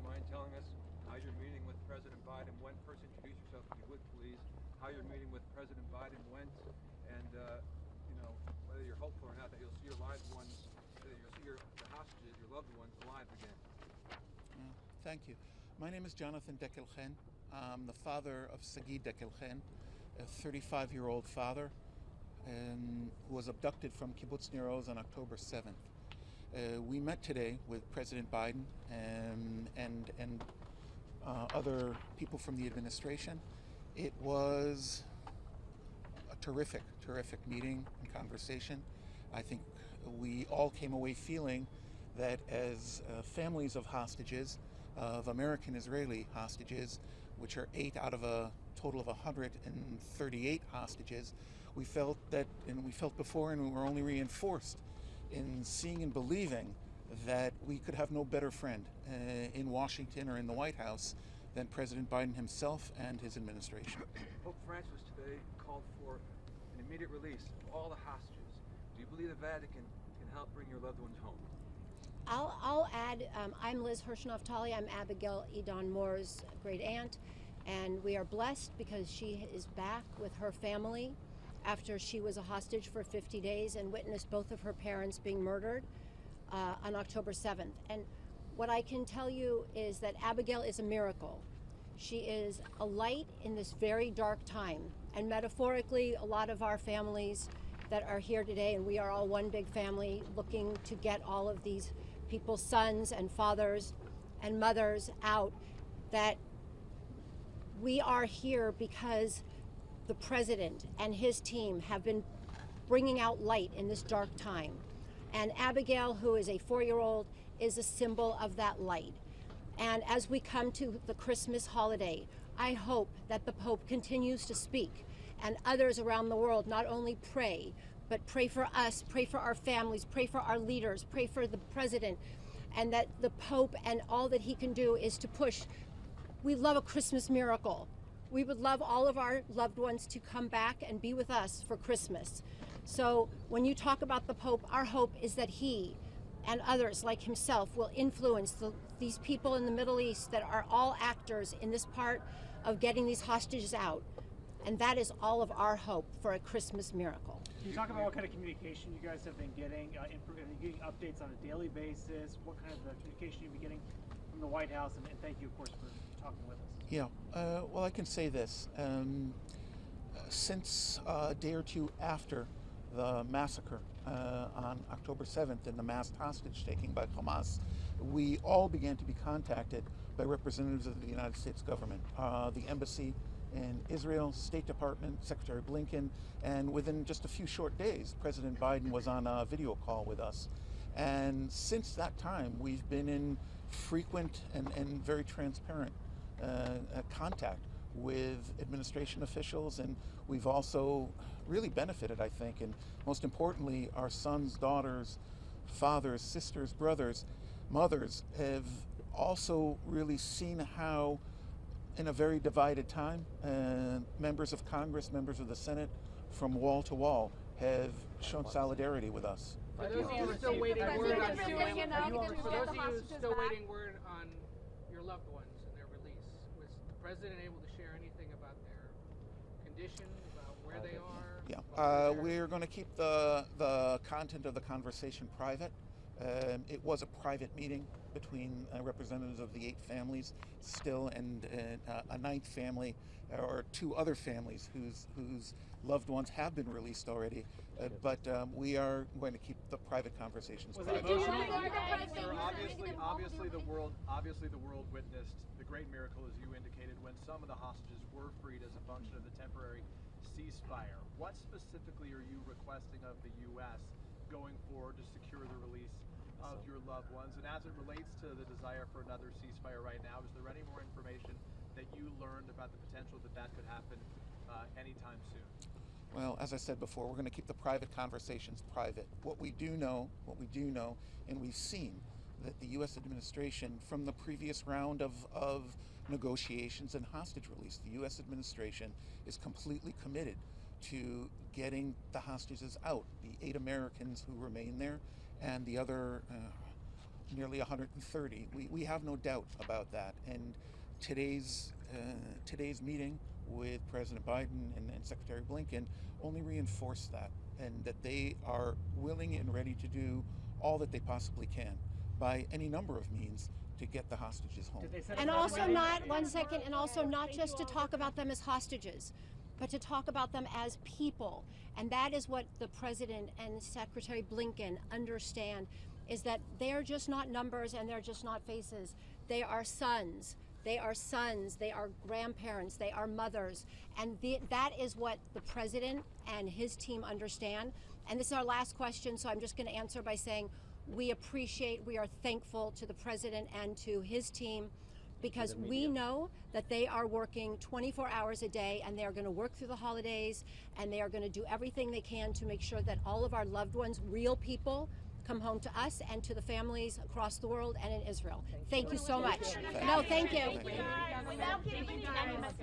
mind telling us how you're meeting with President Biden went? First, introduce yourself, if you would, please. How your meeting with President Biden went, and whether you're hopeful or not that you'll see your loved ones, that you'll see the hostages, your loved ones, alive again. Thank you. My name is Jonathan Dekelchen. I'm the father of Sagi Dekelchen, a 35-year-old father who was abducted from Kibbutz Nir Oz on October 7th. We met today with President Biden and other people from the administration. It was a terrific meeting and conversation. I think we all came away feeling that as families of hostages, of American-Israeli hostages, which are 8 out of a total of 138 hostages, we felt that, and we felt before, and we were only reinforced in seeing and believing that we could have no better friend in Washington or in the White House than President Biden himself and his administration. Pope Francis today called for an immediate release of all the hostages. Do you believe the Vatican can help bring your loved ones home? I'll add, I'm Liz Hirsch-Naftali. I'm Abigail Edon Moore's great aunt, and we are blessed because she is back with her family after she was a hostage for 50 days and witnessed both of her parents being murdered on October 7th. And what I can tell you is that Abigail is a miracle. She is a light in this very dark time. And metaphorically, a lot of our families that are here today, and we are all one big family looking to get all of these people's sons and fathers and mothers out, that we are here because the president and his team have been bringing out light in this dark time. And Abigail, who is a 4-year-old, is a symbol of that light. And as we come to the Christmas holiday, I hope that the Pope continues to speak and others around the world not only pray, but pray for us, pray for our families, pray for our leaders, pray for the president, and that the Pope and all that he can do is to push. We love a Christmas miracle. We would love all of our loved ones to come back and be with us for Christmas. So when you talk about the Pope, our hope is that he and others like himself will influence these people in the Middle East that are all actors in this part of getting these hostages out. And that is all of our hope for a Christmas miracle. Can you talk about what kind of communication you guys have been getting? Are you getting updates on a daily basis? What kind of communication you've been getting from the White House? And thank you, of course, for talking with us. Yeah, well, I can say this. Since a day or two after the massacre on October 7th and the mass hostage taking by Hamas, we all began to be contacted by representatives of the United States government, the embassy in Israel, State Department, Secretary Blinken, and within just a few short days, President Biden was on a video call with us. And since that time, we've been in frequent and very transparent contact with administration officials, and we've also really benefited, I think, and most importantly, our sons, daughters, fathers, sisters, brothers, mothers have also really seen how, in a very divided time, members of Congress, members of the Senate, from wall to wall, have shown solidarity with us. For those of you still waiting word on your loved ones and their release, was the president able to share anything about their condition, about where they are? Yeah, we're going to keep the content of the conversation private. It was a private meeting between representatives of the 8 families still, and a 9th family, or 2 other families whose loved ones have been released already. But we are going to keep the private conversations private. Obviously the world witnessed the great miracle, as you indicated, when some of the hostages were freed as a function of the temporary ceasefire. What specifically are you requesting of the U.S. going forward to secure the release of your loved ones? And as it relates to the desire for another ceasefire right now, is there any more information that you learned about the potential that could happen anytime soon? Well, as I said before, we're going to keep the private conversations private. What we do know, and we've seen that the U.S. administration, from the previous round of negotiations and hostage release, the U.S. administration is completely committed to getting the hostages out, the 8 Americans who remain there, and the other nearly 130. We have no doubt about that. And today's meeting with President Biden and Secretary Blinken only reinforced that, and that they are willing and ready to do all that they possibly can by any number of means to get the hostages home. Did they set And up also another not, meeting? one second, and also not just to talk about them as hostages, but to talk about them as people. And that is what the President and Secretary Blinken understand, is that they're just not numbers and they're just not faces. They are sons. They are sons, they are grandparents, they are mothers. And that is what the President and his team understand. And this is our last question, so I'm just going to answer by saying we are thankful to the President and to his team, because we know that they are working 24 hours a day, and they are going to work through the holidays, and they are going to do everything they can to make sure that all of our loved ones, real people, come home to us and to the families across the world and in Israel. Thank you so much. No, thank you. Thank you. Without giving any